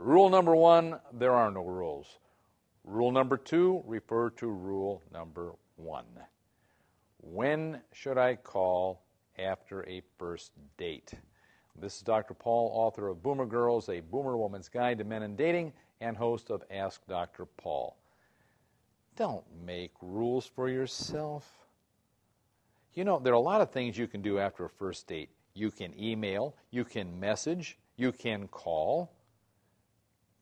Rule number 1, there are no rules. Rule number 2, refer to rule number 1. When should I call after a first date? This is Dr. Paul, author of Boomer Girls, A Boomer Woman's Guide to Men and Dating, and host of Ask Dr. Paul. Don't make rules for yourself. You know, there are a lot of things you can do after a first date. You can email, you can message, you can call.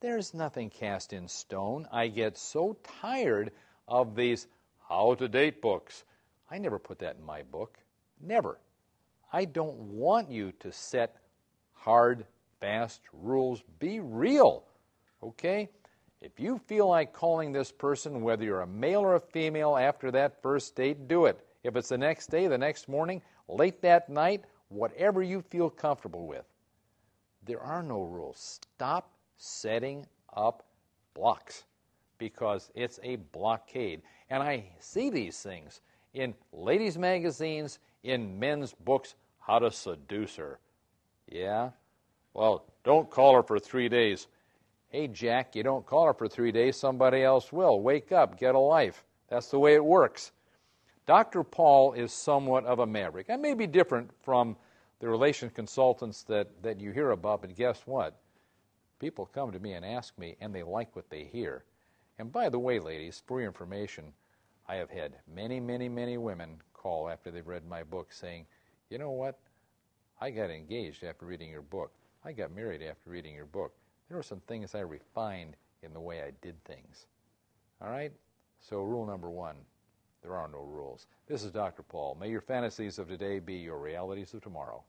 There's nothing cast in stone. I get so tired of these how-to-date books. I never put that in my book. Never. I don't want you to set hard, fast rules. Be real, okay? If you feel like calling this person, whether you're a male or a female, after that first date, do it. If it's the next day, the next morning, late that night, whatever you feel comfortable with. There are no rules. Stop setting up blocks because it's a blockade. And I see these things in ladies' magazines, in men's books, how to seduce her. Yeah? Well, don't call her for 3 days. Hey, Jack, you don't call her for 3 days, somebody else will. Wake up, get a life. That's the way it works. Dr. Paul is somewhat of a maverick. I may be different from the relation consultants that you hear about, but guess what? People come to me and ask me, and they like what they hear. And by the way, ladies, for your information, I have had many, many, many women call after they've read my book saying, you know what? I got engaged after reading your book. I got married after reading your book. There were some things I refined in the way I did things. All right? So rule number 1, there are no rules. This is Dr. Paul. May your fantasies of today be your realities of tomorrow.